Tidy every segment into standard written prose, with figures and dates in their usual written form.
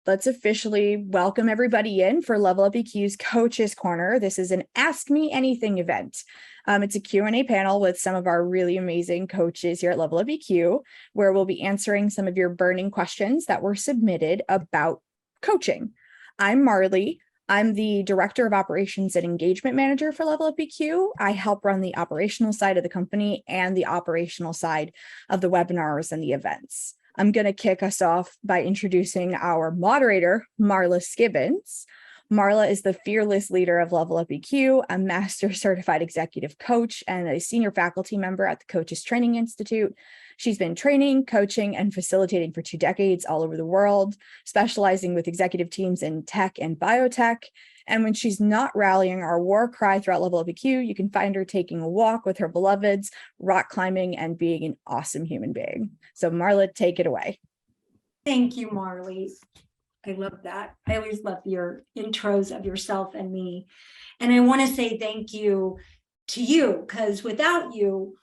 let's officially welcome everybody in for Level Up EQ's Coaches Corner. This is an Ask Me Anything event. It's a Q&A panel with some of our really amazing coaches here at Level Up EQ, where we'll be answering some of your burning questions that were submitted about coaching. I'm Marley. I'm the Director of Operations and Engagement Manager for Level Up EQ. I help run the operational side of the company and the operational side of the webinars and the events. I'm going to kick us off by introducing our moderator, Marlus Gibbons. Marla is the fearless leader of Level Up EQ, a master certified executive coach and a senior faculty member at the Coaches Training Institute. She's been training, coaching, and facilitating for 2 decades all over the world, specializing with executive teams in tech and biotech. And when she's not rallying our war cry throughout Level Up EQ, you can find her taking a walk with her beloveds, rock climbing, and being an awesome human being. So Marla, take it away. Thank you, Marley. I love that. I always love your intros of yourself and me. And I want to say thank you to you, because without you,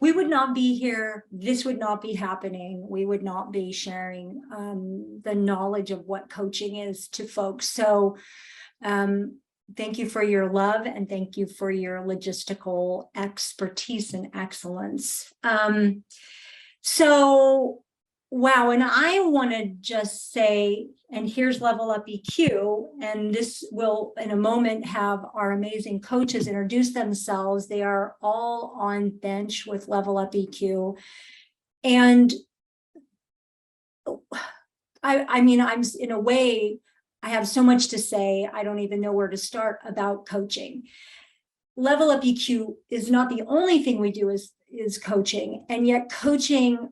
we would not be here. This would not be happening. We would not be sharing the knowledge of what coaching is to folks. So thank you for your love and thank you for your logistical expertise and excellence. Wow, and I want to just say, and here's Level Up EQ, and this will in a moment have our amazing coaches introduce themselves. They are all on bench with Level Up EQ. And I mean, I'm in a way, I have so much to say, I don't even know where to start about coaching. Level Up EQ is not the only thing we do is coaching, and yet coaching,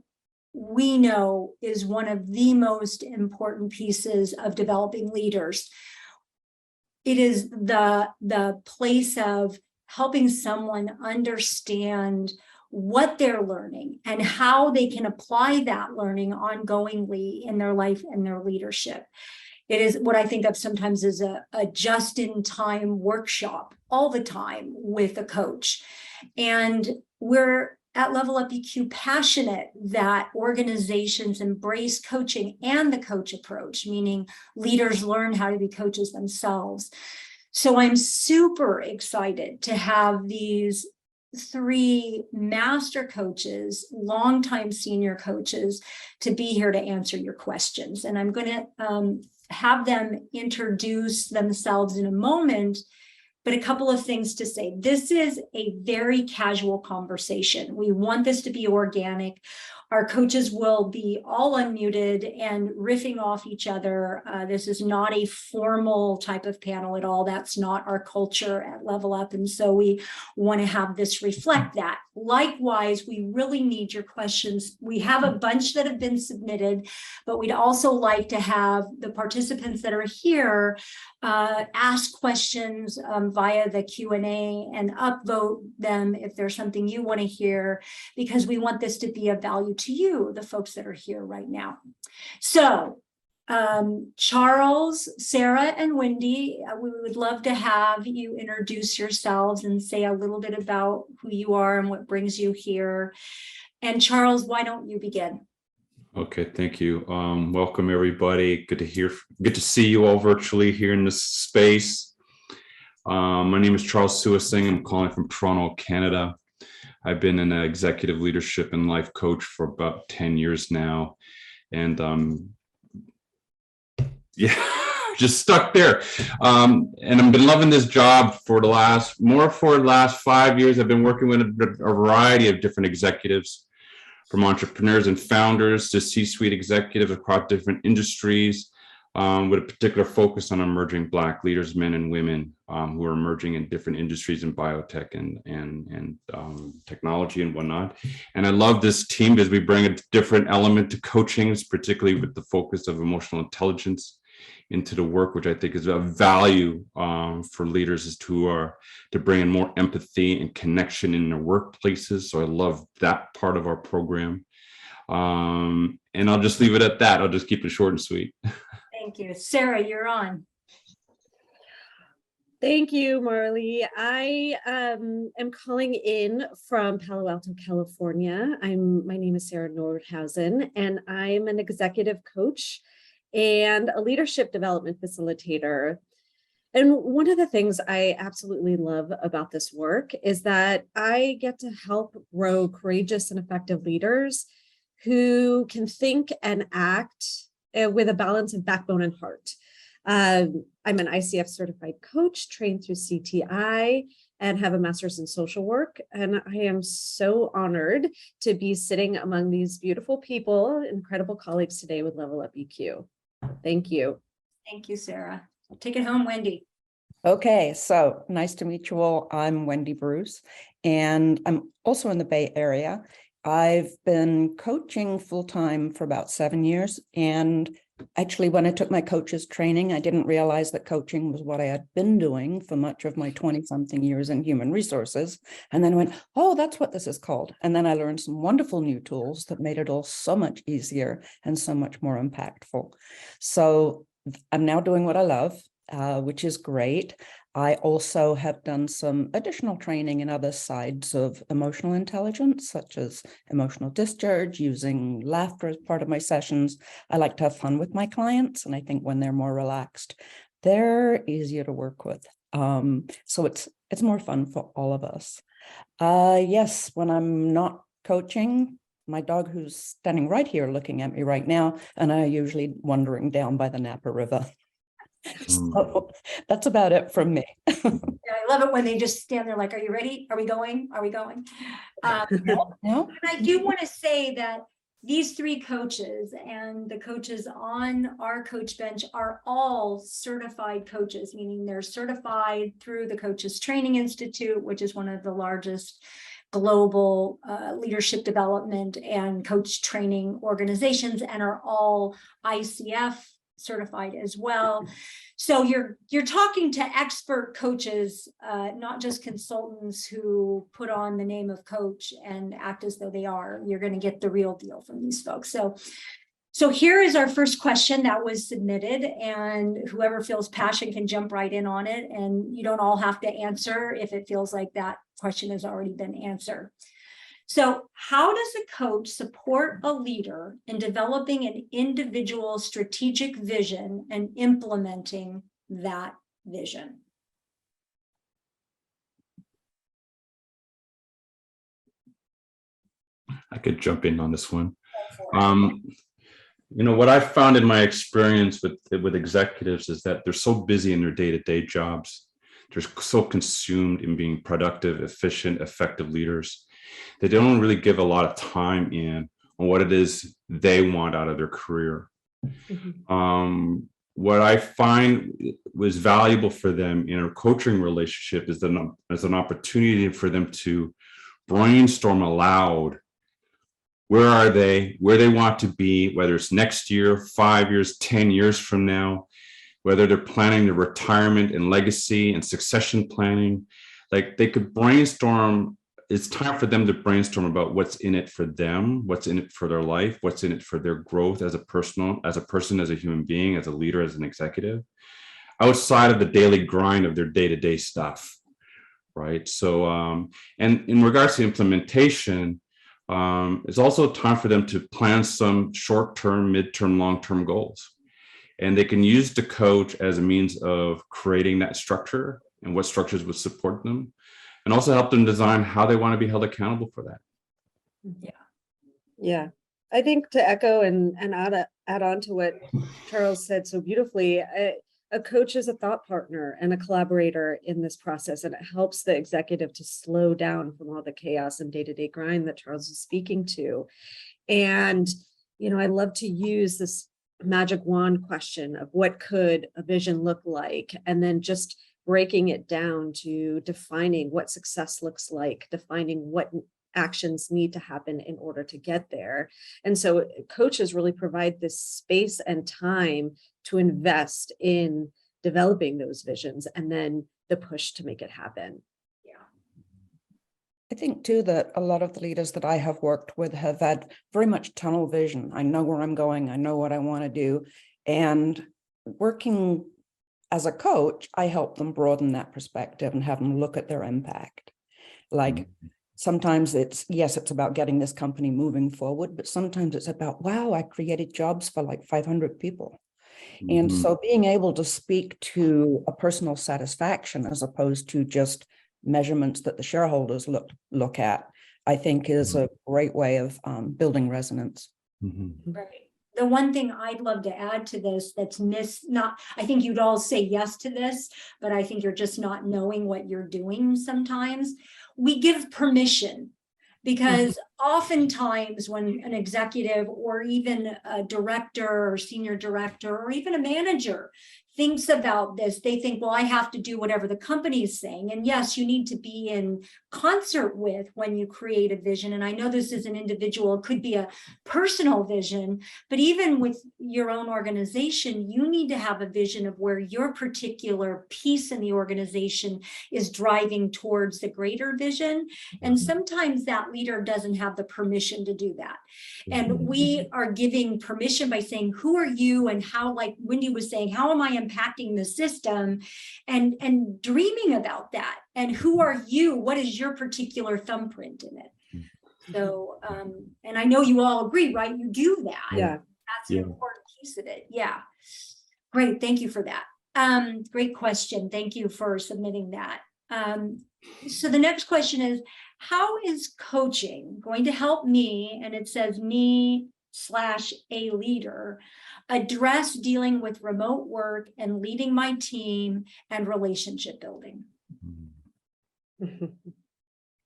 we know, is one of the most important pieces of developing leaders. It is the place of helping someone understand what they're learning and how they can apply that learning ongoingly in their life and their leadership. It is what I think of sometimes as a just-in-time workshop all the time with a coach. And we're at Level Up EQ passionate that organizations embrace coaching and the coach approach, meaning leaders learn how to be coaches themselves. So I'm super excited to have these 3 master coaches, longtime senior coaches, to be here to answer your questions. And I'm going to have them introduce themselves in a moment. But a couple of things to say. This is a very casual conversation. We want this to be organic. Our coaches will be all unmuted and riffing off each other. This is not a formal type of panel at all. That's not our culture at Level Up. And so we want to have this reflect that. Likewise, we really need your questions. We have a bunch that have been submitted, but we'd also like to have the participants that are here ask questions via the Q&A and upvote them if there's something you want to hear, because we want this to be of value to you, the folks that are here right now. So Charles, Sarah, and Wendy, we would love to have you introduce yourselves and say a little bit about who you are and what brings you here. And Charles, why don't you begin? Okay, thank you. Welcome everybody. Good to see you all virtually here in this space. My name is Charles Suasing. I'm calling from Toronto, Canada. I've been an executive leadership and life coach for about 10 years now. And yeah, just stuck there. And I've been loving this job for the last 5 years. I've been working with a variety of different executives, from entrepreneurs and founders to C-suite executives across different industries, with a particular focus on emerging Black leaders, men and women who are emerging in different industries in biotech and technology and whatnot. And I love this team because we bring a different element to coaching, particularly with the focus of emotional intelligence into the work, which I think is a value for leaders, is to bring in more empathy and connection in their workplaces. So I love that part of our program. And I'll just leave it at that. I'll just keep it short and sweet. Thank you. Sarah, you're on. Thank you, Marley. I am calling in from Palo Alto, California. My name is Sarah Nordhausen, and I'm an executive coach and a leadership development facilitator. And one of the things I absolutely love about this work is that I get to help grow courageous and effective leaders who can think and act with a balance of backbone and heart. I'm an ICF certified coach trained through CTI and have a master's in social work. And I am so honored to be sitting among these beautiful people, incredible colleagues today with Level Up EQ. Thank you. Thank you, Sarah. Take it home, Wendy. Okay, so nice to meet you all. I'm Wendy Bruce, and I'm also in the Bay Area. I've been coaching full-time for about 7 years, and actually when I took my coach's training, I didn't realize that coaching was what I had been doing for much of my 20-something years in human resources. And then I went, oh, that's what this is called. And then I learned some wonderful new tools that made it all so much easier and so much more impactful. So I'm now doing what I love, which is great. I also have done some additional training in other sides of emotional intelligence, such as emotional discharge, using laughter as part of my sessions. I like to have fun with my clients, and I think when they're more relaxed, they're easier to work with. So it's more fun for all of us. Yes, when I'm not coaching, my dog, who's standing right here looking at me right now, and I are usually wandering down by the Napa River. So that's about it from me. Yeah, I love it when they just stand there like, are you ready? Are we going? Are we going? No? And I do want to say that these three coaches and the coaches on our coach bench are all certified coaches, meaning they're certified through the Coaches Training Institute, which is one of the largest global leadership development and coach training organizations, and are all ICF certified as well. So you're talking to expert coaches, not just consultants who put on the name of coach and act as though they are. You're going to get the real deal from these folks. So here is our first question that was submitted, and whoever feels passion can jump right in on it, and you don't all have to answer if it feels like that question has already been answered. So how does a coach support a leader in developing an individual strategic vision and implementing that vision? I could jump in on this one. You know, what I found in my experience with executives is that they're so busy in their day-to-day jobs. They're so consumed in being productive, efficient, effective leaders. They don't really give a lot of time in on what it is they want out of their career. Mm-hmm. What I find was valuable for them in a coaching relationship is as an opportunity for them to brainstorm aloud. Where are they, where they want to be, whether it's next year, 5 years, 10 years from now, whether they're planning their retirement and legacy and succession planning. Like, they could brainstorm. It's time for them to brainstorm about what's in it for them, what's in it for their life, what's in it for their growth as a person, as a human being, as a leader, as an executive, outside of the daily grind of their day-to-day stuff, right? So, and in regards to implementation, it's also time for them to plan some short-term, mid-term, long-term goals. And they can use the coach as a means of creating that structure and what structures would support them, and also help them design how they want to be held accountable for that. Yeah. I think to echo and add on to what Charles said so beautifully, a coach is a thought partner and a collaborator in this process, and it helps the executive to slow down from all the chaos and day-to-day grind that Charles is speaking to. And, you know, I love to use this magic wand question of what could a vision look like, and then just breaking it down to defining what success looks like, defining what actions need to happen in order to get there. And so coaches really provide this space and time to invest in developing those visions, and then the push to make it happen. Yeah. I think too that a lot of the leaders that I have worked with have had very much tunnel vision. I know where I'm going. I know what I want to do. And working as a coach, I help them broaden that perspective and have them look at their impact. Like, sometimes it's about getting this company moving forward, but sometimes it's about, wow, I created jobs for like 500 people. And Mhm. so being able to speak to a personal satisfaction as opposed to just measurements that the shareholders look at, I think is a great way of building resonance. Mhm. Right. The one thing I'd love to add to this that's I think you'd all say yes to this, but I think you're just not knowing what you're doing sometimes. We give permission because oftentimes when an executive or even a director or senior director or even a manager thinks about this, they think, well, I have to do whatever the company is saying. And yes, you need to be in concert with when you create a vision. And I know this is an individual, it could be a personal vision, but even with your own organization, you need to have a vision of where your particular piece in the organization is driving towards the greater vision. And sometimes that leader doesn't have the permission to do that. And we are giving permission by saying, who are you and how, like Wendy was saying, how am I impacting the system, and dreaming about that. And who are you? What is your particular thumbprint in it? So, and I know you all agree, right? You do that. Yeah. That's an important piece of it. Yeah. Great. Thank you for that. Great question. Thank you for submitting that. So the next question is, how is coaching going to help me, and it says me/a leader, address dealing with remote work and leading my team and relationship building?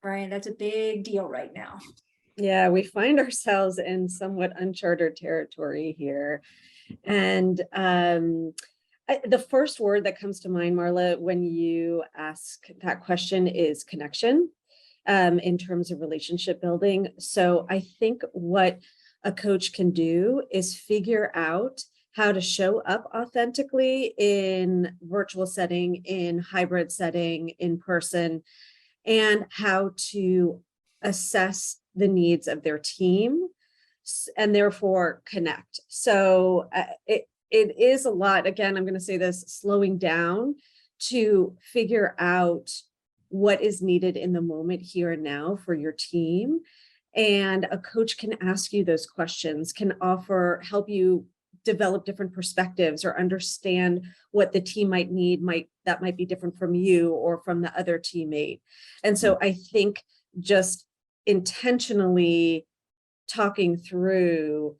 Brian, that's a big deal right now. Yeah, we find ourselves in somewhat uncharted territory here. And the first word that comes to mind, Marla, when you ask that question is connection, in terms of relationship building. So I think what a coach can do is figure out how to show up authentically in virtual setting, in hybrid setting, in person, and how to assess the needs of their team and therefore connect. So it is a lot, again, I'm going to say this, slowing down to figure out what is needed in the moment here and now for your team. And a coach can ask you those questions, can help you develop different perspectives or understand what the team might need, that might be different from you or from the other teammate. And so I think just intentionally talking through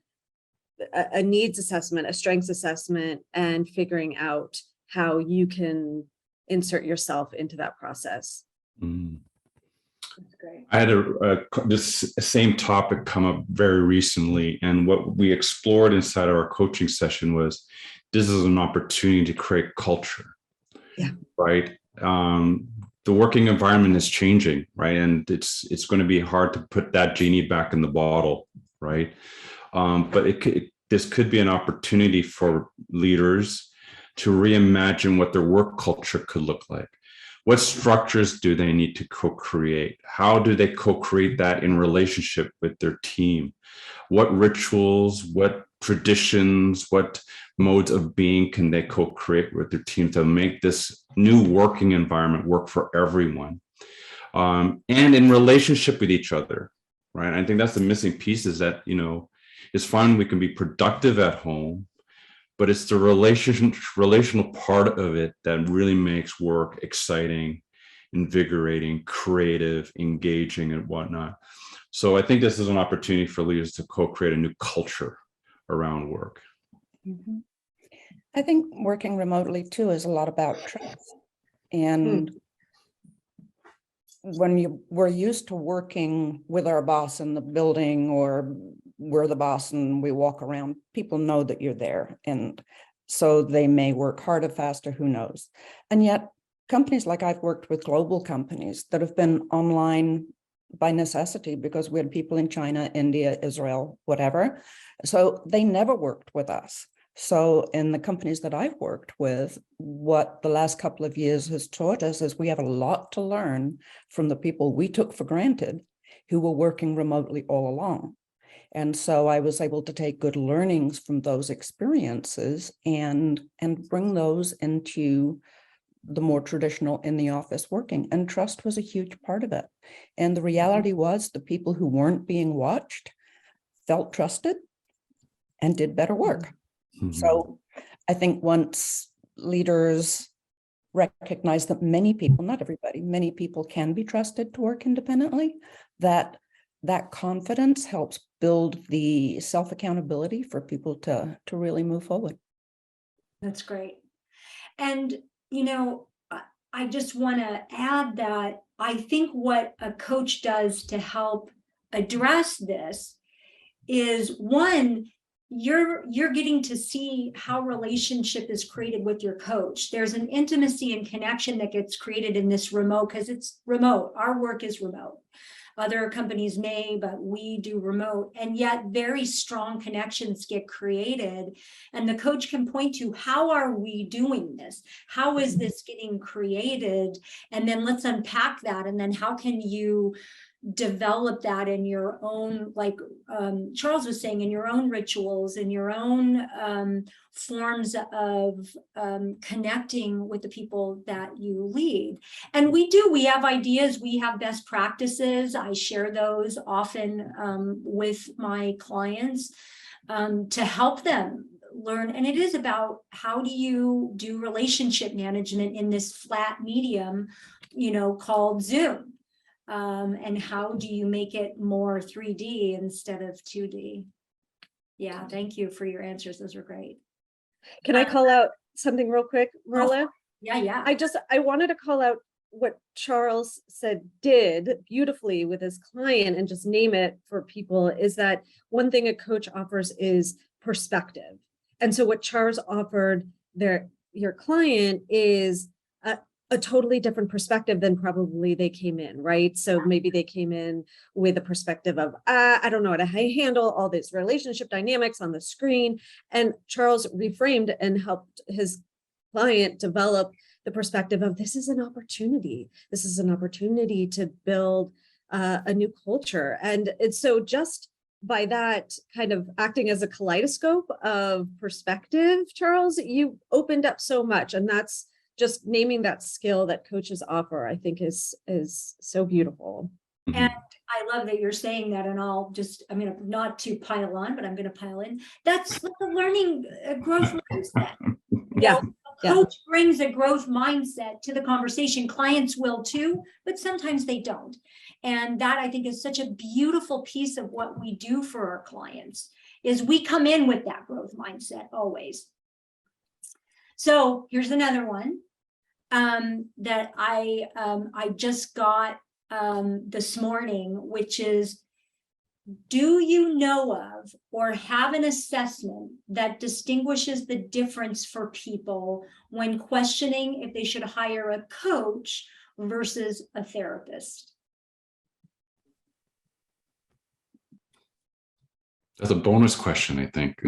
a needs assessment, a strengths assessment, and figuring out how you can insert yourself into that process. That's great. I had this same topic come up very recently, and what we explored inside of our coaching session was this is an opportunity to create culture. Yeah. Right. The working environment is changing, right, and it's going to be hard to put that genie back in the bottle, right? But this could be an opportunity for leaders to reimagine what their work culture could look like. What structures do they need to co-create? How do they co-create that in relationship with their team? What rituals, what traditions, what modes of being can they co-create with their team to make this new working environment work for everyone? And in relationship with each other, right? I think that's the missing piece, is that, it's fine, we can be productive at home, but it's the relational part of it that really makes work exciting, invigorating, creative, engaging, and whatnot. So I think this is an opportunity for leaders to co-create a new culture around work. Mm-hmm. I think working remotely too is a lot about trust. And when we're used to working with our boss in the building, or we're the boss and we walk around, people know that you're there. And so they may work harder, faster, who knows? And yet companies like I've worked with, global companies that have been online by necessity because we had people in China, India, Israel, whatever. So they never worked with us. So in the companies that I've worked with, what the last couple of years has taught us is we have a lot to learn from the people we took for granted who were working remotely all along. And so I was able to take good learnings from those experiences and bring those into the more traditional in the office working. And trust was a huge part of it. And the reality was the people who weren't being watched felt trusted and did better work. So I think once leaders recognize that many people, not everybody, many people can be trusted to work independently, that confidence helps build the self-accountability for people to really move forward. That's great. And, I just want to add that I think what a coach does to help address this is, one, you're getting to see how relationship is created with your coach. There's an intimacy and connection that gets created in this remote, because it's remote. Our work is remote. Other companies may, but we do remote, and yet very strong connections get created. And the coach can point to, how are we doing this? How is this getting created? And then let's unpack that. And then how can you develop that in your own, like Charles was saying, in your own rituals, in your own forms of connecting with the people that you lead. And we have ideas, we have best practices. I share those often with my clients to help them learn. And it is about, how do you do relationship management in this flat medium, called Zoom? And how do you make it more 3D instead of 2D? Yeah, thank you for your answers. Those were great. Can I call out something real quick, Marla? Yeah. I wanted to call out what Charles did beautifully with his client, and just name it for people, is that one thing a coach offers is perspective. And so what Charles offered your client is a totally different perspective than probably they came in, right? So maybe they came in with a perspective of, I don't know how to handle all these relationship dynamics on the screen. And Charles reframed and helped his client develop the perspective of, this is an opportunity. This is an opportunity to build a new culture. And so just by that kind of acting as a kaleidoscope of perspective, Charles, you opened up so much. And that's just naming that skill that coaches offer, I think is so beautiful. And I love that you're saying that, and I'm going to, not to pile on, but I'm going to pile in. That's like a learning growth mindset. Yeah. A coach brings a growth mindset to the conversation. Clients will too, but sometimes they don't. And that, I think, is such a beautiful piece of what we do for our clients, is we come in with that growth mindset always. So here's another one that I just got this morning, which is, do you know of or have an assessment that distinguishes the difference for people when questioning if they should hire a coach versus a therapist? That's a bonus question, I think.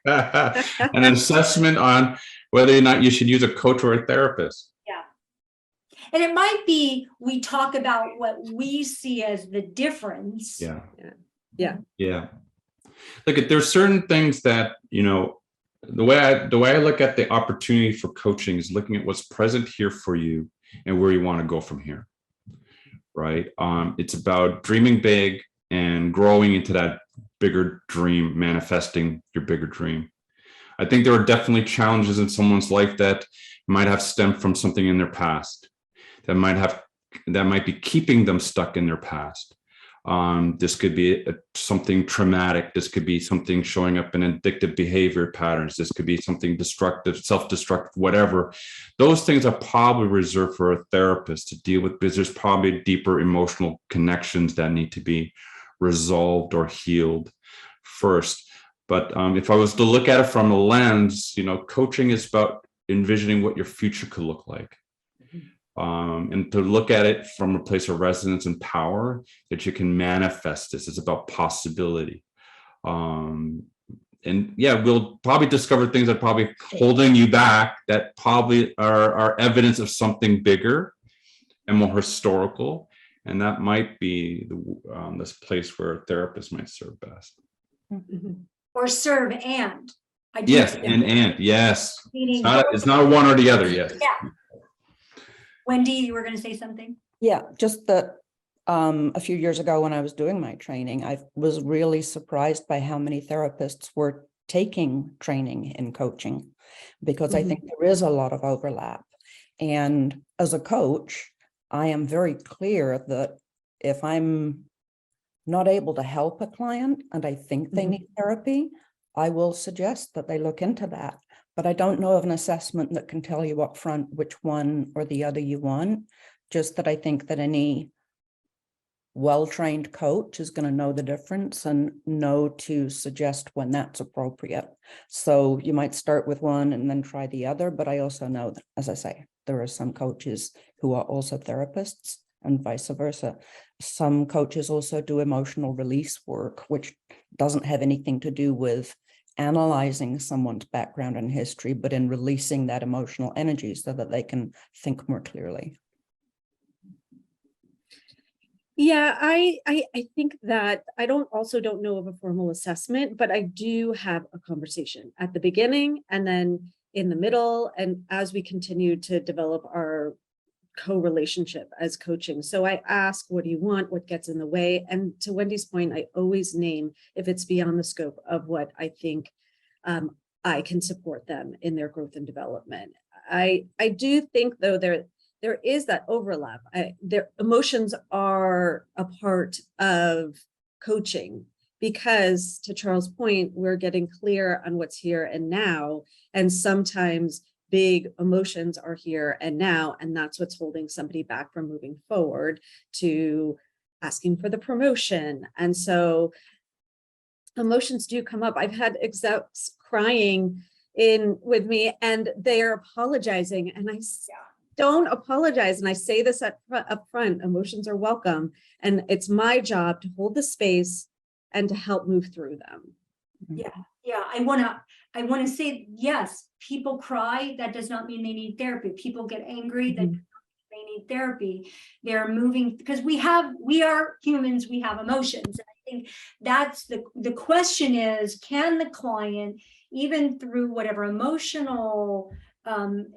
An assessment on whether or not you should use a coach or a therapist. Yeah. And it might be, we talk about what we see as the difference. Yeah. Look, there's certain things that, the way I look at the opportunity for coaching is looking at what's present here for you and where you want to go from here. Right. It's about dreaming big and growing into that bigger dream, manifesting your bigger dream. I think there are definitely challenges in someone's life that might have stemmed from something in their past, that might be keeping them stuck in their past. This could be something traumatic. This could be something showing up in addictive behavior patterns. This could be something destructive, self-destructive, whatever. Those things are probably reserved for a therapist to deal with, because there's probably deeper emotional connections that need to be resolved or healed first. But if I was to look at it from a lens, coaching is about envisioning what your future could look like. And to look at it from a place of resonance and power, that you can manifest this. It's about possibility. And we'll probably discover things that are probably holding you back, that probably are evidence of something bigger and more historical. And that might be this place where a therapist might serve best. Or serve and. Yes, yes. It's not a one or the other, yes. Yeah. Wendy, you were going to say something? Yeah, just that a few years ago when I was doing my training, I was really surprised by how many therapists were taking training in coaching, because I think there is a lot of overlap. And as a coach, I am very clear that if I'm not able to help a client and I think they need therapy, I will suggest that they look into that. But I don't know of an assessment that can tell you up front which one or the other you want. Just that I think that any well-trained coach is going to know the difference and know to suggest when that's appropriate. So you might start with one and then try the other. But I also know that, as I say, there are some coaches who are also therapists and vice versa. Some coaches also do emotional release work, which doesn't have anything to do with analyzing someone's background and history, but in releasing that emotional energy so that they can think more clearly. Yeah, I think that I don't know of a formal assessment, but I do have a conversation at the beginning and then in the middle, and as we continue to develop our co-relationship as coaching. So I ask, what do you want? What gets in the way? And to Wendy's point, I always name if it's beyond the scope of what I think I can support them in their growth and development. I do think, though, there is that overlap. Their emotions are a part of coaching because, to Charles' point, we're getting clear on what's here and now. And sometimes big emotions are here and now, and that's what's holding somebody back from moving forward to asking for the promotion. And so emotions do come up. I've had execs crying in with me and they're apologizing, and I don't apologize. And I say this up front, emotions are welcome. And it's my job to hold the space and to help move through them. Yeah. I want to say, yes, people cry. That does not mean they need therapy. People get angry. That they need therapy. They're moving because we are humans. We have emotions. And I think that's the question is, can the client, even through whatever emotional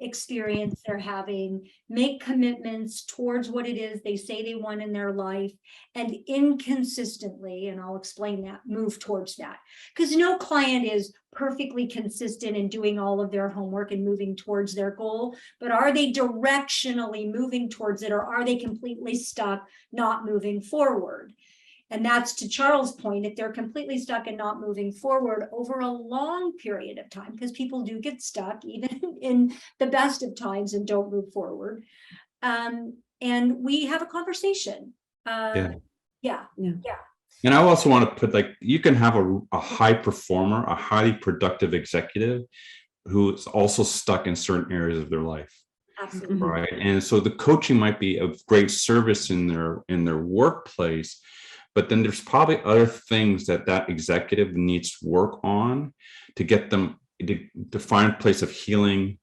experience they're having, make commitments towards what it is they say they want in their life, and inconsistently, and I'll explain that, move towards that. Because no client is perfectly consistent in doing all of their homework and moving towards their goal, but are they directionally moving towards it, or are they completely stuck, not moving forward? And that's, to Charles' point, if they're completely stuck and not moving forward over a long period of time, because people do get stuck even in the best of times and don't move forward. And we have a conversation. Yeah. And I also want to put, like, you can have a high performer, a highly productive executive who is also stuck in certain areas of their life. Absolutely. Right. And so the coaching might be of great service in their workplace, but then there's probably other things that executive needs to work on to get them to find a place of healing,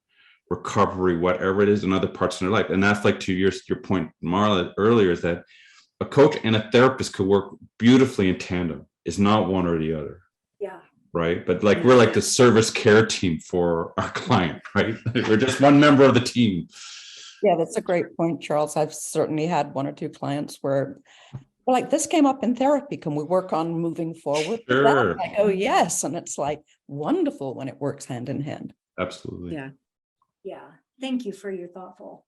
recovery, whatever it is, in other parts of their life. And that's, like, to your point, Marla, earlier, is that a coach and a therapist could work beautifully in tandem. It's not one or the other. Yeah. Right. But, like, we're like the service care team for our client, right? We're just one member of the team. Yeah, that's a great point, Charles. I've certainly had one or two clients where, like, this came up in therapy. Can we work on moving forward? Sure. Like, oh, yes. And it's like wonderful when it works hand in hand. Absolutely. Yeah. Thank you for your thoughtful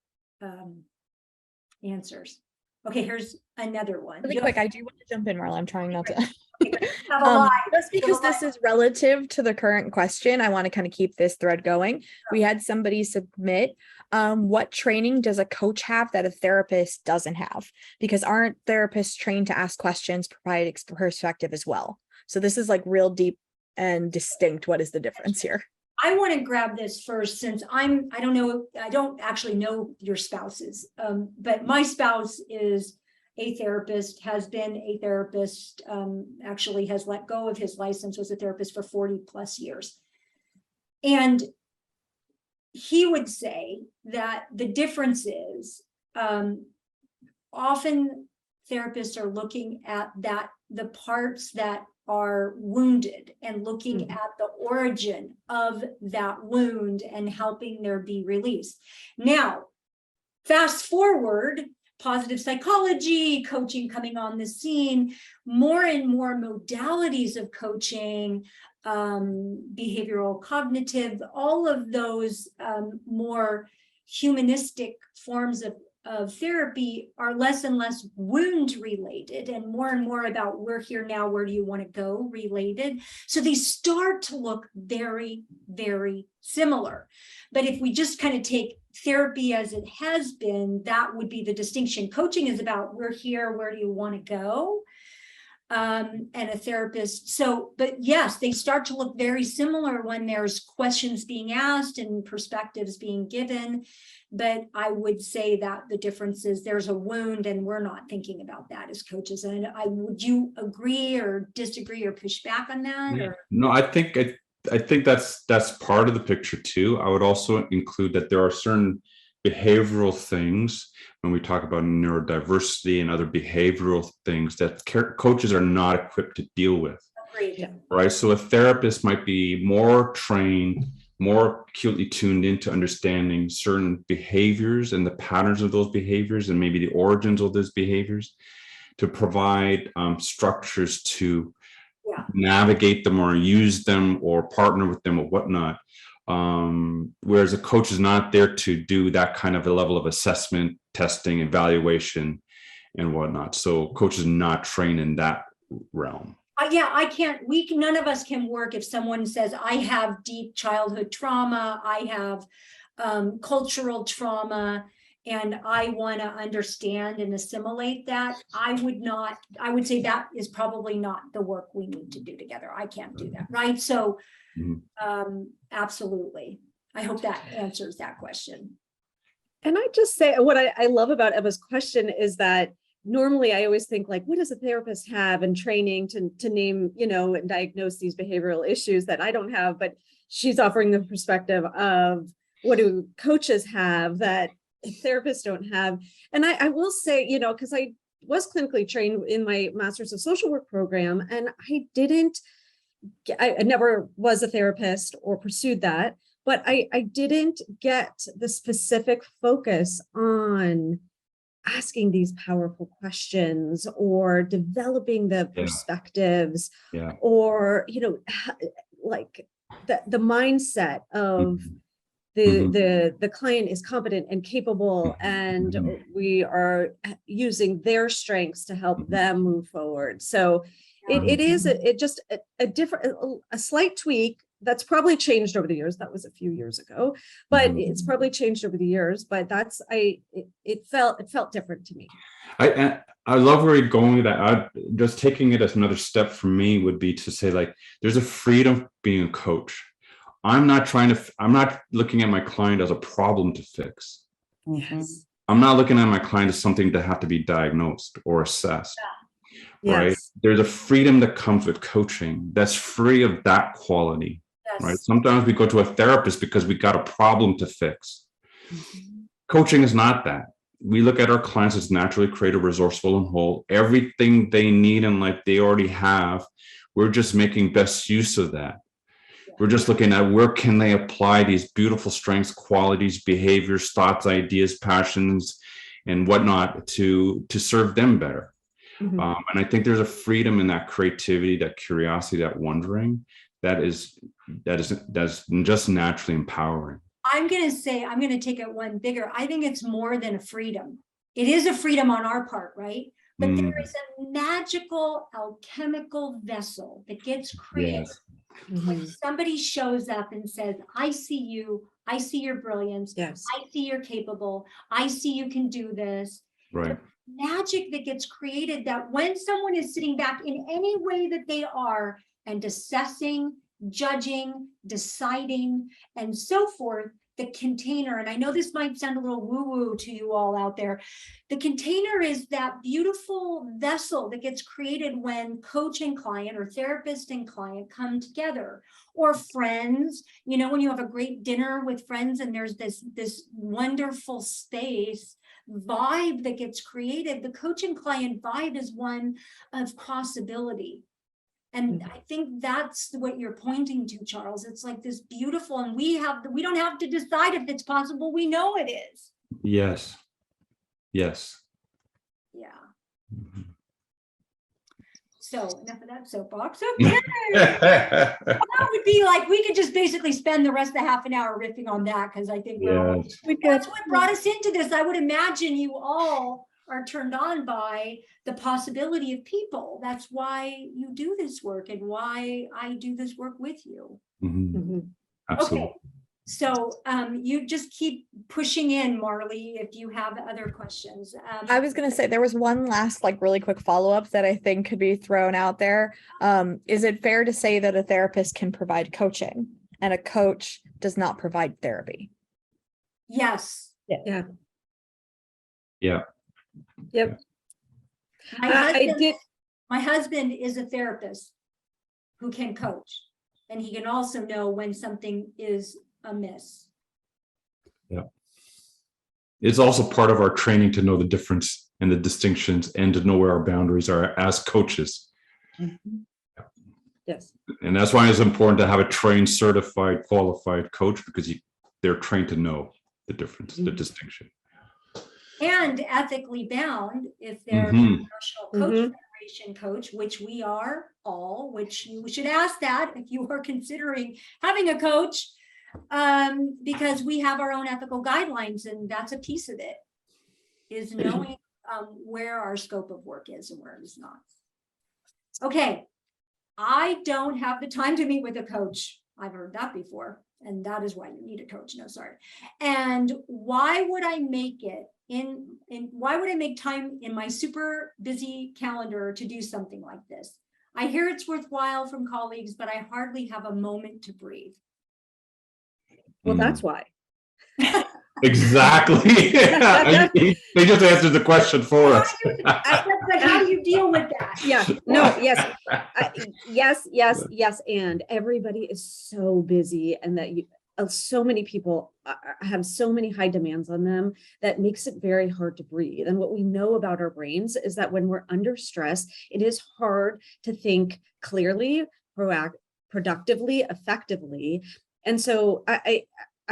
answers. Okay, here's another one. Really quick, I do want to jump in, Marla. I'm trying not to. Have a lie. Just because this is relative to the current question, I want to kind of keep this thread going. We had somebody submit, what training does a coach have that a therapist doesn't have? Because aren't therapists trained to ask questions, provide perspective as well? So this is like real deep and distinct. What is the difference here? I want to grab this first, since I don't actually know your spouses, but my spouse is a therapist, has been a therapist, actually has let go of his license, was a therapist for 40 plus years. And he would say that the difference is often therapists are looking at the parts that are wounded and looking at the origin of that wound and helping there be release. Now, fast forward, positive psychology, coaching coming on the scene, more and more modalities of coaching behavioral cognitive, all of those more humanistic forms of therapy are less and less wound related and more about we're here now, where do you want to go related. So they start to look very, very similar. But if we just kind of take therapy as it has been, that would be the distinction. Coaching is about we're here, where do you want to go? And a therapist. So, but yes, they start to look very similar when there's questions being asked and perspectives being given. But I would say that the difference is there's a wound and we're not thinking about that as coaches. And would you agree or disagree or push back on that? Or? No, I think that's part of the picture too. I would also include that there are certain behavioral things when we talk about neurodiversity and other behavioral things that coaches are not equipped to deal with. Agreed. Right. So a therapist might be more trained, more acutely tuned into understanding certain behaviors and the patterns of those behaviors and maybe the origins of those behaviors to provide structures to navigate them or use them or partner with them or whatnot. Whereas a coach is not there to do that kind of a level of assessment, testing, evaluation, and whatnot. So coach is not trained in that realm. I can't, none of us can work if someone says, I have deep childhood trauma, I have cultural trauma, and I want to understand and assimilate that. I would say that is probably not the work we need to do together. I can't do that, right? So absolutely. I hope that answers that question. And I just say what I love about Emma's question is that normally I always think like, what does a therapist have in training to name, and diagnose these behavioral issues that I don't have, but she's offering the perspective of what do coaches have that therapists don't have. And I will say, because I was clinically trained in my Master's of Social Work program, and I never was a therapist or pursued that, but I didn't get the specific focus on asking these powerful questions or developing the perspectives or, like the mindset of the client is competent and capable, and we are using their strengths to help them move forward. So it is just a different, a slight tweak that's probably changed over the years. That was a few years ago, but it's probably changed over the years. But it felt different to me. I love where you're going with that. Just taking it as another step for me would be to say, like, there's a freedom being a coach. I'm not looking at my client as a problem to fix. Yes. I'm not looking at my client as something that have to be diagnosed or assessed. Right. Yes. There's a freedom that comes with coaching that's free of that quality. Yes. Right. Sometimes we go to a therapist because we got a problem to fix. Coaching is not that. We look at our clients as naturally creative, resourceful, and whole. Everything they need in life, they already have. We're just making best use of that. We're just looking at where can they apply these beautiful strengths, qualities, behaviors, thoughts, ideas, passions, and whatnot to serve them better. And I think there's a freedom in that creativity, that curiosity, that wondering that is just naturally empowering. I'm going to take it one bigger. I think it's more than a freedom. It is a freedom on our part, right? But there is a magical alchemical vessel that gets created when somebody shows up and says, I see you, I see your brilliance, yes. I see you're capable, I see you can do this. Right. Magic that gets created, that when someone is sitting back in any way that they are and assessing, judging, deciding, and so forth, the container, and I know this might sound a little woo-woo to you all out there, the container is that beautiful vessel that gets created when coach and client or therapist and client come together, or friends, when you have a great dinner with friends and there's this wonderful space vibe that gets created. The coach and client vibe is one of possibility. And I think that's what you're pointing to, Charles. It's like this beautiful, and we don't have to decide if it's possible. We know it is. Yes. Yes. Yeah. So enough of that soapbox. Okay. That would be like, we could just basically spend the rest of the half an hour riffing on that, because I think Yes. that's what brought us into this. I would imagine you all are turned on by the possibility of people. That's why you do this work and why I do this work with you. Mhm. Mhm. Absolutely. Okay. So you just keep pushing in, Marley, if you have other questions. I was going to say there was one last like really quick follow-up that I think could be thrown out there. Is it fair to say that a therapist can provide coaching and a coach does not provide therapy? Yes. Yeah. Yeah. Yep. My husband is a therapist who can coach, and he can also know when something is amiss. Yeah. It's also part of our training to know the difference and the distinctions and to know where our boundaries are as coaches. Mhm. Yes. And that's why it's important to have a trained, certified, qualified coach, because they're trained to know the difference, the distinction. And ethically bound if they're a Mhm. professional coach federation coach, which we are all, which you should ask that if you are considering having a coach, because we have our own ethical guidelines, and that's a piece of it, is knowing where our scope of work is and where it is not. Okay, I don't have the time to meet with a coach. I've heard that before, and that is why you need a coach. No, sorry. And why would I make it why would I make time in my super busy calendar to do something like this? I hear it's worthwhile from colleagues, but I hardly have a moment to breathe. Well, that's why. Exactly. They just answered the question for us. But how do you deal with that? Yeah, no, yes. And everybody is so busy, and that so many people have so many high demands on them that makes it very hard to breathe. And what we know about our brains is that when we're under stress, it is hard to think clearly, productively, effectively. And so I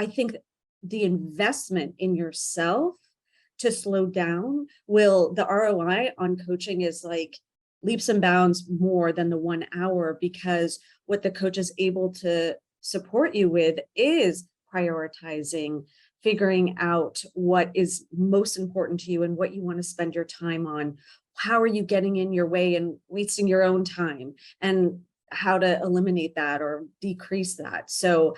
think the investment in yourself to slow down the ROI on coaching is like leaps and bounds more than the 1 hour, because what the coach is able to support you with is prioritizing, figuring out what is most important to you and what you want to spend your time on. How are you getting in your way and wasting your own time, and how to eliminate that or decrease that. So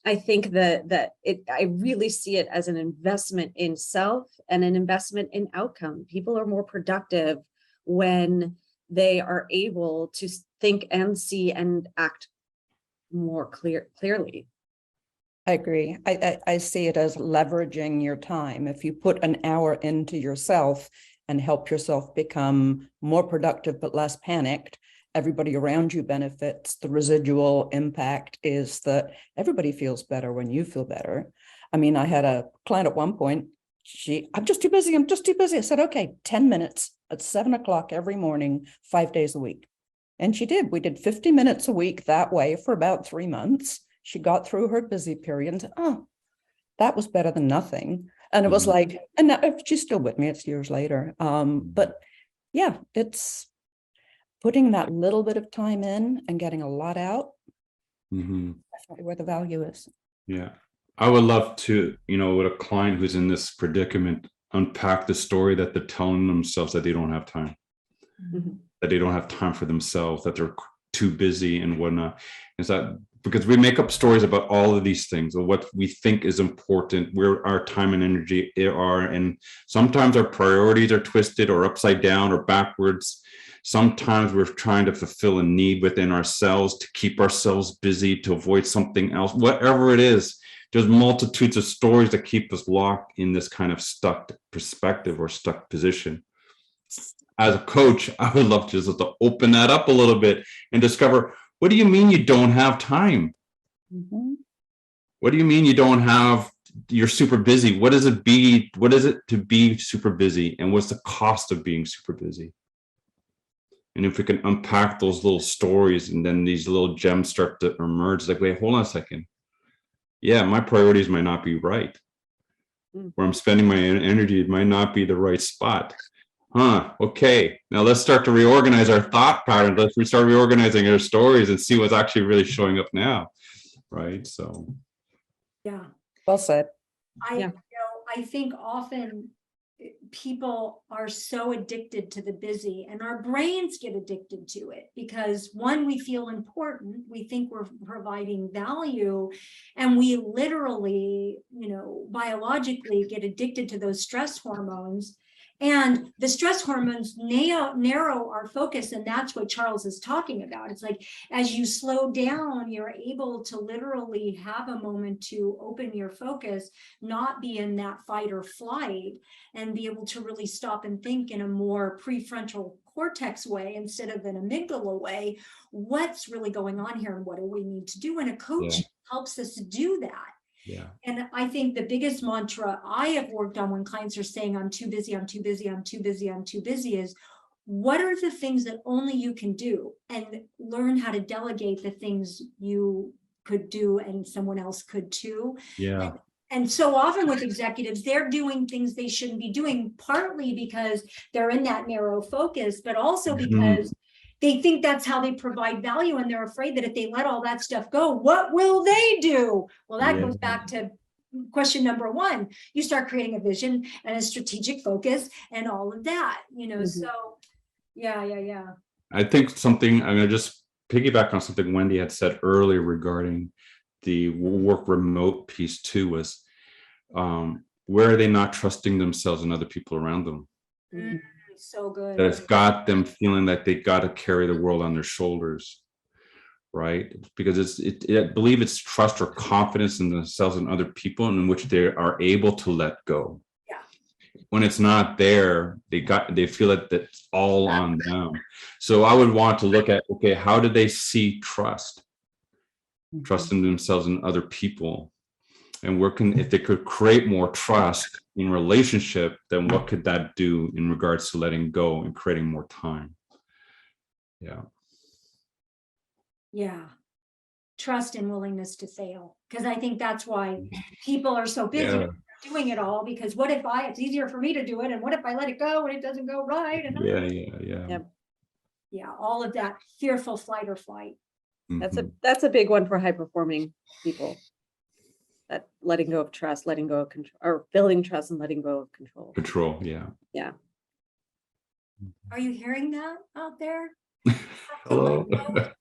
I think that I really see it as an investment in self and an investment in outcome. People are more productive when they are able to think and see and act more clearly. I agree. I see it as leveraging your time. If you put an hour into yourself and help yourself become more productive but less panicked, everybody around you benefits. The residual impact is that everybody feels better when you feel better. I mean, I had a client at one point, I'm just too busy. I said, okay, 10 minutes at 7 o'clock every morning, 5 days a week. And she did. We did 50 minutes a week that way for about 3 months. She got through her busy period and said, oh, that was better than nothing. And it was like, and now, she's still with me, it's years later. But yeah, it's putting that little bit of time in and getting a lot out. Definitely where the value is. Yeah. I would love to, with a client who's in this predicament, unpack the story that they're telling themselves that they don't have time, that they don't have time for themselves, that they're too busy and whatnot. Is that because we make up stories about all of these things, or what we think is important, where our time and energy are. And sometimes our priorities are twisted or upside down or backwards. Sometimes we're trying to fulfill a need within ourselves to keep ourselves busy, to avoid something else, whatever it is. There's multitudes of stories that keep us locked in this kind of stuck perspective or stuck position. As a coach, I would love just to open that up a little bit and discover, what do you mean you don't have time? What do you mean you don't have, you're super busy? What is it to be super busy? And what's the cost of being super busy? And if we can unpack those little stories, and then these little gems start to emerge, like, wait, hold on a second. Yeah, my priorities might not be right. Where I'm spending my energy, it might not be the right spot. Okay, now let's start to reorganize our thought patterns. Let's start reorganizing our stories and see what's actually really showing up now, right? So, Yeah. Well said. I think often people are so addicted to the busy, and our brains get addicted to it because, one, we feel important, we think we're providing value, and we literally, biologically get addicted to those stress hormones. And the stress hormones narrow our focus, and that's what Charles is talking about. It's like, as you slow down, you're able to literally have a moment to open your focus, not be in that fight or flight, and be able to really stop and think in a more prefrontal cortex way instead of an amygdala way. What's really going on here, and what do we need to do? And a coach helps us do that. yeah. And I think the biggest mantra I have worked on when clients are saying, I'm too busy, I'm too busy, I'm too busy, I'm too busy, is what are the things that only you can do, and learn how to delegate the things you could do and someone else could too. Yeah. And so often with executives, they're doing things they shouldn't be doing, partly because they're in that narrow focus, but also because they think that's how they provide value, and they're afraid that if they let all that stuff go, what will they do? Well, that goes back to question number one. You start creating a vision and a strategic focus and all of that, so yeah. I think something, I'm going to just piggyback on something Wendy had said earlier regarding the work remote piece too, was where are they not trusting themselves and other people around them? So good. That's got them feeling that they got to carry the world on their shoulders, right? Because I believe it's trust or confidence in themselves and other people in which they are able to let go. Yeah. When it's not there, they feel that that's all on them. So I would want to look at, okay, how do they see trust? Trust in themselves and other people, and if they could create more trust in relationship, then what could that do in regards to letting go and creating more time? Yeah. Trust and willingness to fail. Because I think that's why people are so busy doing it all, because what if it's easier for me to do it, and what if I let it go and it doesn't go right? And all of that fearful flight or flight. That's a big one for high performing people. That letting go of trust, letting go of control, or building trust and letting go of control. Control, yeah. Are you hearing that out there? Hello.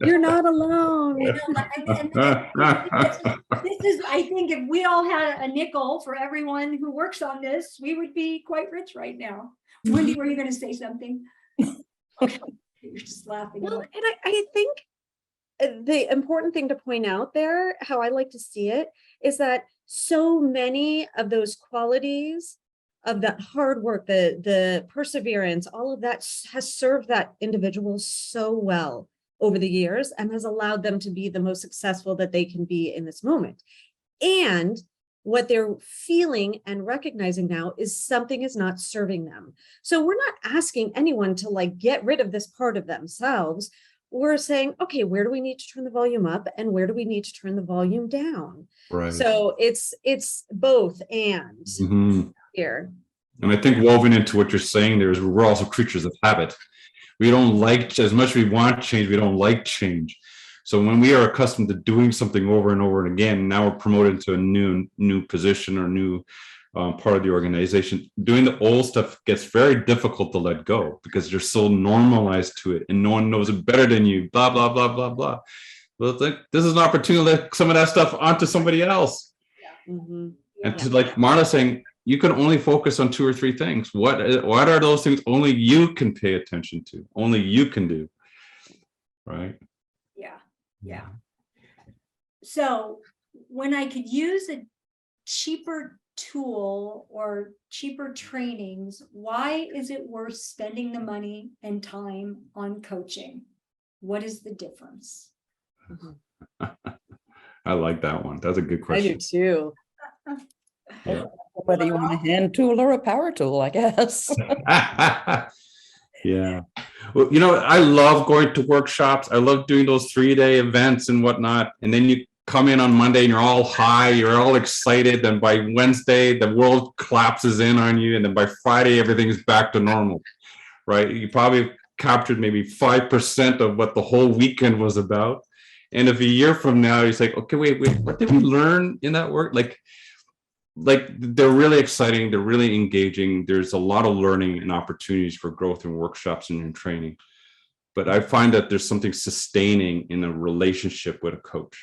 You're not alone. This is, I think, if we all had a nickel for everyone who works on this, we would be quite rich right now. Wendy, were you going to say something? Okay. You're just laughing. Well, and I think the important thing to point out there, how I like to see it, is that so many of those qualities of that hard work, the perseverance, all of that has served that individual so well over the years and has allowed them to be the most successful that they can be in this moment. And what they're feeling and recognizing now is something is not serving them. So we're not asking anyone to get rid of this part of themselves. We're saying, okay, where do we need to turn the volume up and where do we need to turn the volume down? Right. So it's both and here. And I think woven into what you're saying there is we're also creatures of habit. We don't like, as much as we want change, we don't like change. So when we are accustomed to doing something over and over and again, now we're promoted to a new position or new part of the organization, doing the old stuff gets very difficult to let go because you're so normalized to it and no one knows it better than you, blah, blah, blah, blah, blah. Well, this is an opportunity to let some of that stuff onto somebody else. And to like Marla saying, you can only focus on 2 or 3 things. What are those things only you can pay attention to, only you can do, right? Yeah. So when I could use a cheaper tool or cheaper trainings, why is it worth spending the money and time on coaching? What is the difference? I like that one. That's a good question. I do too. Whether you want a hand tool or a power tool, I guess. Yeah. Well, I love going to workshops. I love doing those 3-day events and whatnot. And then you come in on Monday and you're all high, you're all excited. Then by Wednesday, the world collapses in on you. And then by Friday, everything's back to normal. right? You probably captured maybe 5% of what the whole weekend was about. And if a year from now, you're like, okay, wait, what did we learn in that work? Like they're really exciting. They're really engaging. There's a lot of learning and opportunities for growth in workshops and in training. But I find that there's something sustaining in a relationship with a coach,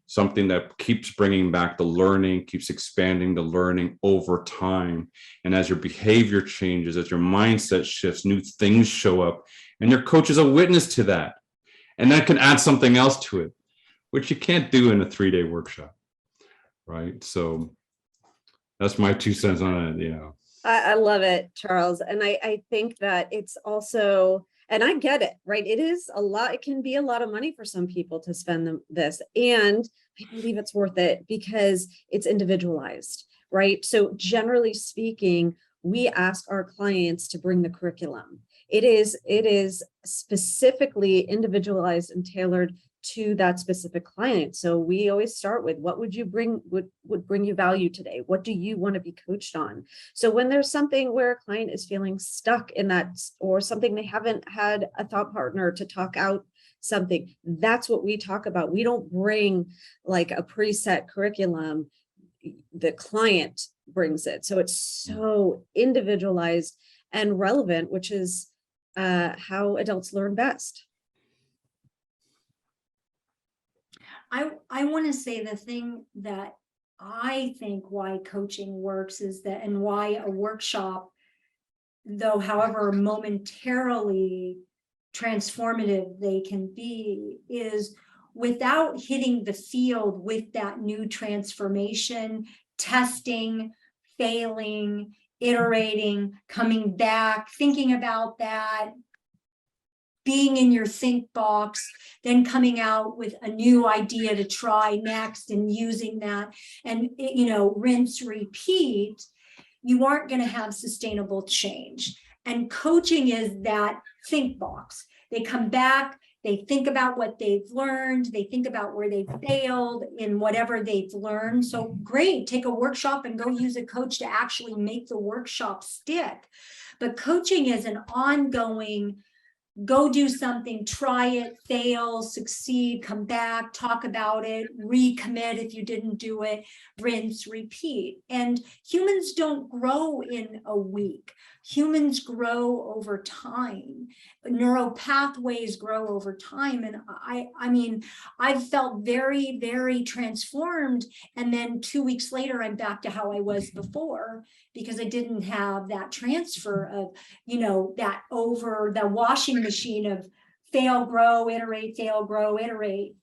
something that keeps bringing back the learning, keeps expanding the learning over time. And as your behavior changes, as your mindset shifts, new things show up, and your coach is a witness to that. And that can add something else to it, which you can't do in a 3-day workshop, right? So that's my 2 cents on it. Yeah. I love it, Charles. And I think that it's also, and I get it, right? It is a lot. It can be a lot of money for some people to spend this. And I believe it's worth it because it's individualized, right? So generally speaking, we ask our clients to bring the curriculum. It is specifically individualized and tailored to that specific client. So we always start with, what would you bring, would bring you value today? What do you want to be coached on? So when there's something where a client is feeling stuck in that, or something they haven't had a thought partner to talk out something, that's what we talk about. We don't bring like a preset curriculum. The client brings it. So it's so individualized and relevant, which is how adults learn best. I want to say the thing that I think why coaching works is that, and why a workshop, though however momentarily transformative they can be, is without hitting the field with that new transformation, testing, failing, iterating, coming back, thinking about that, being in your think box, then coming out with a new idea to try next and using that, and rinse, repeat, you aren't going to have sustainable change. And coaching is that think box. They come back, they think about what they've learned, they think about where they've failed in whatever they've learned. So great, take a workshop and go use a coach to actually make the workshop stick. But coaching is an ongoing, go do something, try it, fail, succeed, come back, talk about it, recommit if you didn't do it, rinse, repeat. And humans don't grow in a week. Humans grow over time. Neural pathways grow over time. And I mean, I've felt very, very transformed. And then 2 weeks later, I'm back to how I was before, because I didn't have that transfer of, that over the washing machine of fail, grow, iterate, fail, grow, iterate,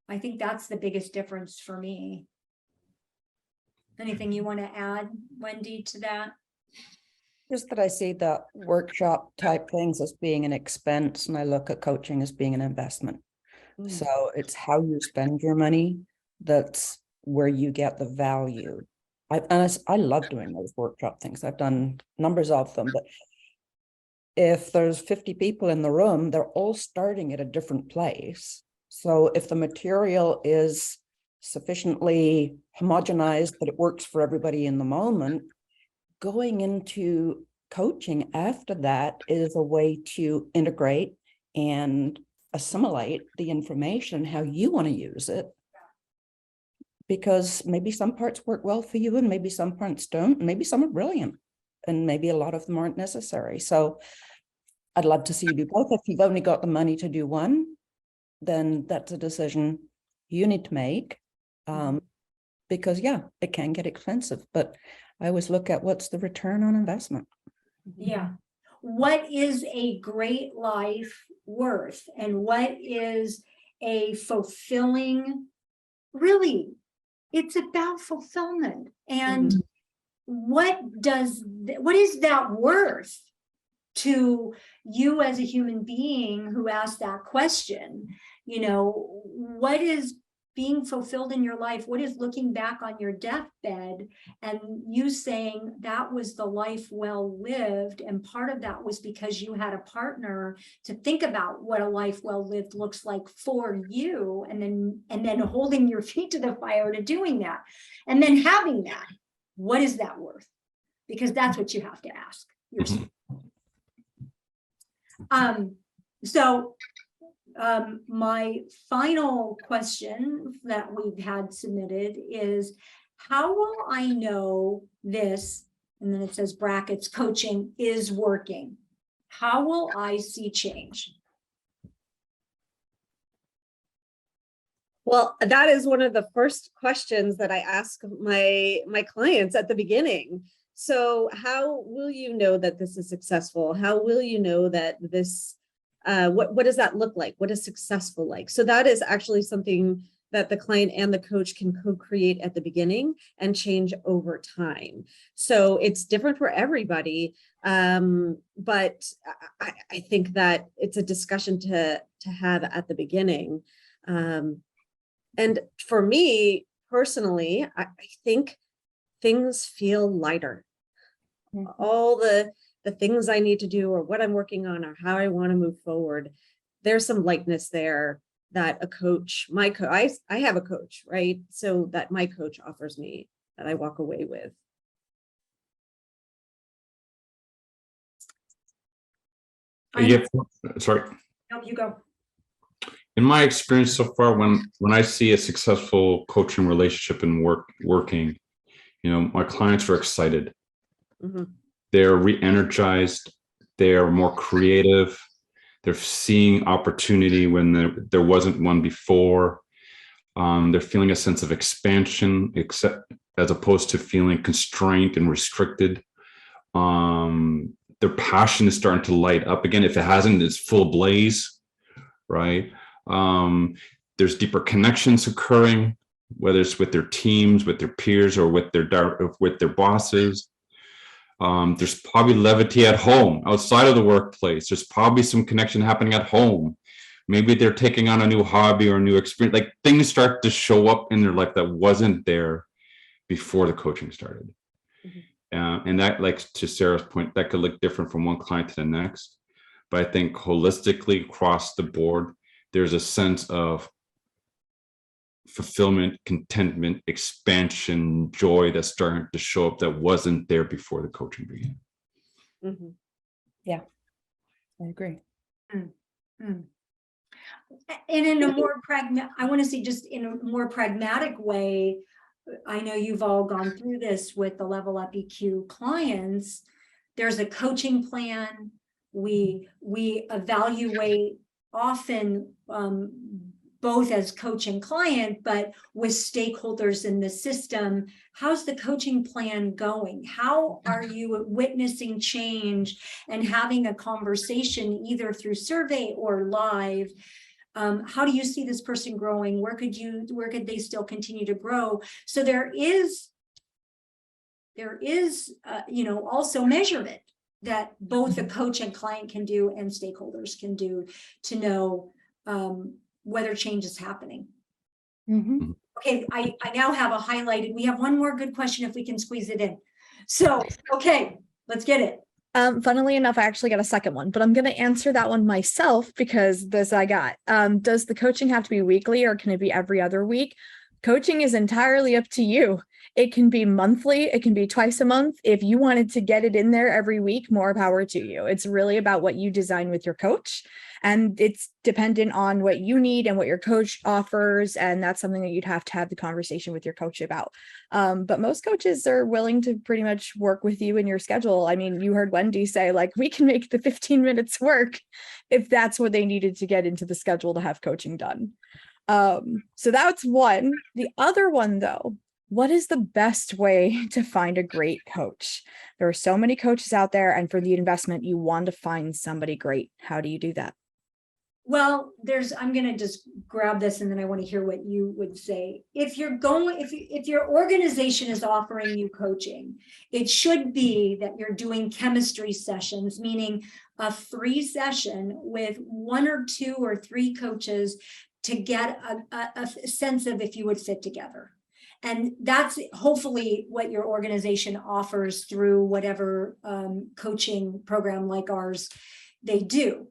I think that's the biggest difference for me. Anything you want to add, Wendy, to that? Just that I see the workshop type things as being an expense, and I look at coaching as being an investment. So it's how you spend your money. That's where you get the value. I love doing those workshop things. I've done numbers of them, but if there's 50 people in the room, they're all starting at a different place. So if the material is sufficiently homogenized that it works for everybody in the moment, going into coaching after that is a way to integrate and assimilate the information how you want to use it, because maybe some parts work well for you and maybe some parts don't, maybe some are brilliant and maybe a lot of them aren't necessary. So I'd love to see you do both. If you've only got the money to do one, then that's a decision you need to make. Because it can get expensive, but I always look at what's the return on investment. Yeah. What is a great life worth, and what is a fulfilling, really, it's about fulfillment. And what is that worth to you as a human being who asked that question? What is being fulfilled in your life? What is looking back on your deathbed and you saying that was the life well lived? And part of that was because you had a partner to think about what a life well lived looks like for you, and then holding your feet to the fire to doing that, and then having that. What is that worth? because that's what you have to ask yourself. My final question that we've had submitted is, how will I know this, and then it says brackets, coaching is working? How will I see change? Well, that is one of the first questions that I ask my clients at the beginning. So how will you know that this is successful? How will you know that this, what does that look like? What is successful like? So that is actually something that the client and the coach can co-create at the beginning and change over time. So it's different for everybody. But I think that it's a discussion to have at the beginning. And for me personally, I think things feel lighter. All the things I need to do or what I'm working on or how I want to move forward, there's some lightness there that a coach, I have a coach, right? So that my coach offers me that I walk away with. Sorry. No, you go. In my experience so far, when I see a successful coaching relationship and working, my clients are excited. Mm-hmm. They're re-energized. They're more creative. They're seeing opportunity when there wasn't one before. They're feeling a sense of expansion, as opposed to feeling constrained and restricted. Their passion is starting to light up again. If it hasn't, it's full blaze, right? There's deeper connections occurring, whether it's with their teams, with their peers, or with their bosses. There's probably levity at home, outside of the workplace. There's probably some connection happening at home. Maybe they're taking on a new hobby or a new experience. Like, things start to show up in their life that wasn't there before the coaching started. Mm-hmm. And that, like to Sarah's point, that could look different from one client to the next. But I think holistically across the board, there's a sense of fulfillment, contentment, expansion, joy that's starting to show up that wasn't there before the coaching began. Mm-hmm. Yeah, I agree. And in a more I want to say just in a more pragmatic way, I know you've all gone through this with the Level Up EQ clients. There's a coaching plan. We evaluate often, both as coach and client, but with stakeholders in the system. How's the coaching plan going? How are you witnessing change and having a conversation either through survey or live? How do you see this person growing? Where could they still continue to grow? So there is also measurement that both the coach and client can do and stakeholders can do to know whether change is happening. Mm-hmm. Okay, I now have a highlighted. We have one more good question if we can squeeze it in. So, okay, let's get it. Funnily enough, I actually got a second one, but I'm going to answer that one myself because this I got. Does the coaching have to be weekly or can it be every other week? Coaching is entirely up to you. It can be monthly. It can be twice a month. If you wanted to get it in there every week, more power to you. It's really about what you design with your coach. And it's dependent on what you need and what your coach offers. And that's something that you'd have to have the conversation with your coach about. But most coaches are willing to pretty much work with you in your schedule. I mean, you heard Wendy say, like, we can make the 15 minutes work if that's what they needed to get into the schedule to have coaching done. So that's one. The other one, though, what is the best way to find a great coach? There are so many coaches out there, and for the investment, you want to find somebody great. How do you do that? Well, I'm going to just grab this and then I want to hear what you would say. If your organization is offering you coaching, it should be that you're doing chemistry sessions, meaning a free session with 1 or 2 or 3 coaches to get a sense of if you would fit together. And that's hopefully what your organization offers through whatever coaching program like ours they do.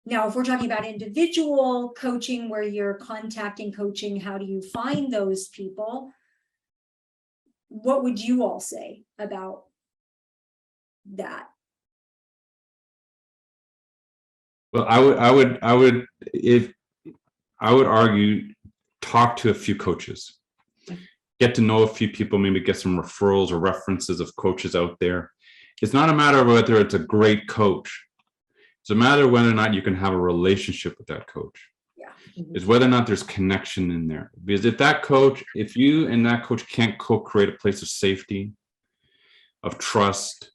Now, if we're talking about individual coaching where you're contacting coaching, how do you find those people? What would you all say about that? Well, I would argue, talk to a few coaches, get to know a few people, maybe get some referrals or references of coaches out there. It's not a matter of whether it's a great coach. It's a matter of whether or not you can have a relationship with that coach. Is whether or not there's connection in there. Because if you and that coach can't co-create a place of safety, of trust,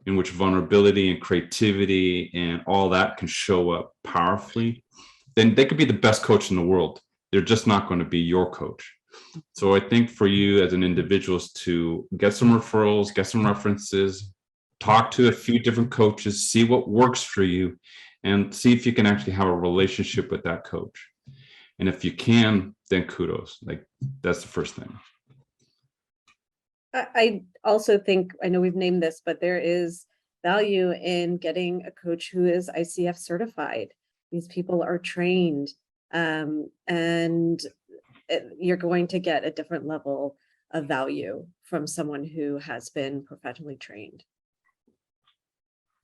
in which vulnerability and creativity and all that can show up powerfully, then they could be the best coach in the world. They're just not going to be your coach. So I think for you as an individual is to get some referrals, get some references, talk to a few different coaches, see what works for you, and see if you can actually have a relationship with that coach. And if you can, then kudos. Like, that's the first thing. I also think, I know we've named this, but there is value in getting a coach who is ICF certified. These people are trained, and you're going to get a different level of value from someone who has been professionally trained.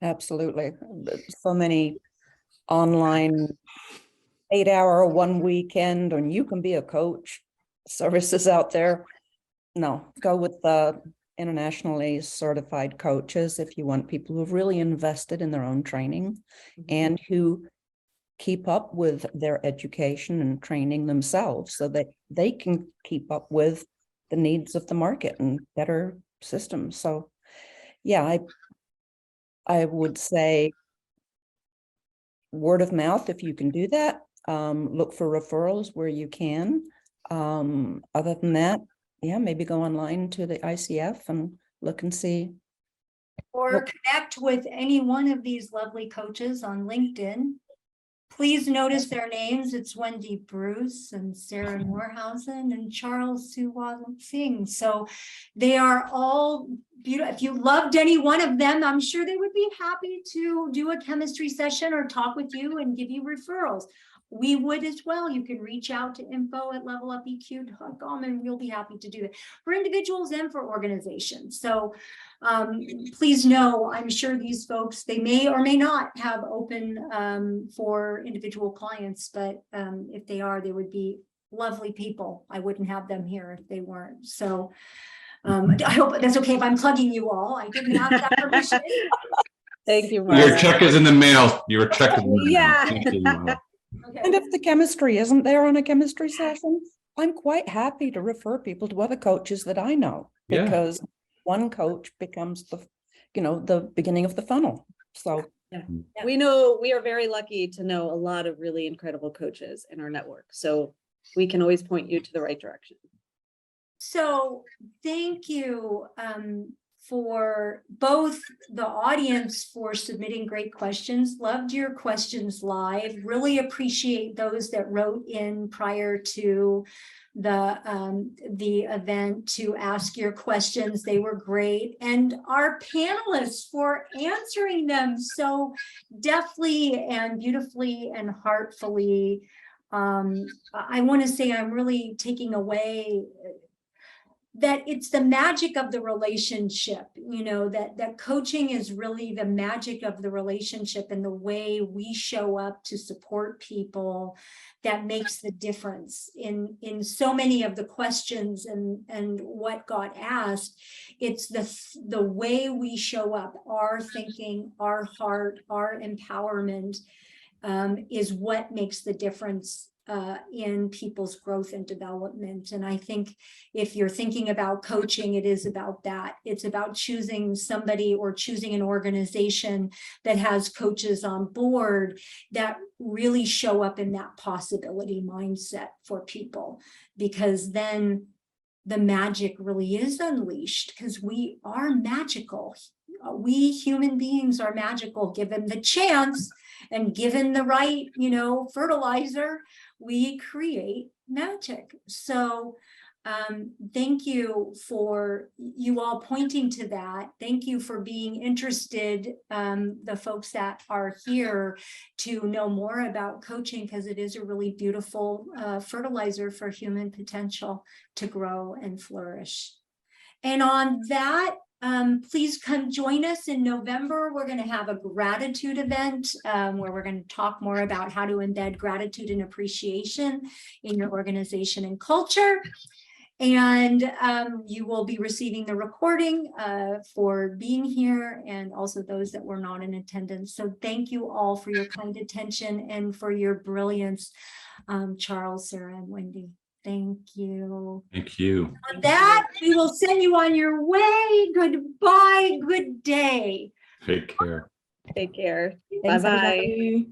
Absolutely. So many online 8-hour one weekend, and you can be a coach services out there. No, go with the internationally certified coaches if you want people who've really invested in their own training and who keep up with their education and training themselves so that they can keep up with the needs of the market and better systems. So yeah, I would say word of mouth if you can do that. Look for referrals where you can. Other than that, yeah, maybe go online to the ICF and look and see. Or connect with any one of these lovely coaches on LinkedIn. Please notice their names. It's Wendy Bruce and Sarah Nordhausen and Charles Suwad Singh. So they are all beautiful. If you loved any one of them, I'm sure they would be happy to do a chemistry session or talk with you and give you referrals. We would as well. You can reach out to info@levelupeq.com and we'll be happy to do that for individuals and for organizations. So please know, I'm sure these folks, they may or may not have open for individual clients, but if they are, they would be lovely people. I wouldn't have them here if they weren't. So I hope that's okay if I'm plugging you all. I didn't have that permission. Thank you, Marla. Your check is in the mail. Your check is in the mail. Yeah. Thank you, Marla. Okay. And if the chemistry isn't there on a chemistry session, I'm quite happy to refer people to other coaches that I know, Yeah. because one coach becomes the beginning of the funnel. So We know we are very lucky to know a lot of really incredible coaches in our network. So we can always point you to the right direction. So thank you for both the audience for submitting great questions. Loved your questions live. Really appreciate those that wrote in prior to the event to ask your questions. They were great. And our panelists for answering them so deftly and beautifully and heartfully. I want to say I'm really taking away that it's the magic of the relationship, that coaching is really the magic of the relationship and the way we show up to support people that makes the difference in so many of the questions and what got asked. It's the way we show up, our thinking, our heart, our empowerment is what makes the difference in people's growth and development. And I think if you're thinking about coaching, it is about that. It's about choosing somebody or choosing an organization that has coaches on board that really show up in that possibility mindset for people, because then the magic really is unleashed, because we are magical. We human beings are magical, given the chance and given the right, fertilizer, we create magic. So thank you for you all pointing to that. Thank you for being interested, the folks that are here, to know more about coaching, because it is a really beautiful fertilizer for human potential to grow and flourish. And on that Please come join us in November. We're going to have a gratitude event where we're going to talk more about how to embed gratitude and appreciation in your organization and culture. And you will be receiving the recording for being here, and also those that were not in attendance. So thank you all for your kind attention and for your brilliance, Charles, Sarah, and Wendy. Thank you. Thank you. With that, we will send you on your way. Goodbye. Good day. Take care. Take care. Thanks, Bye-bye. everybody.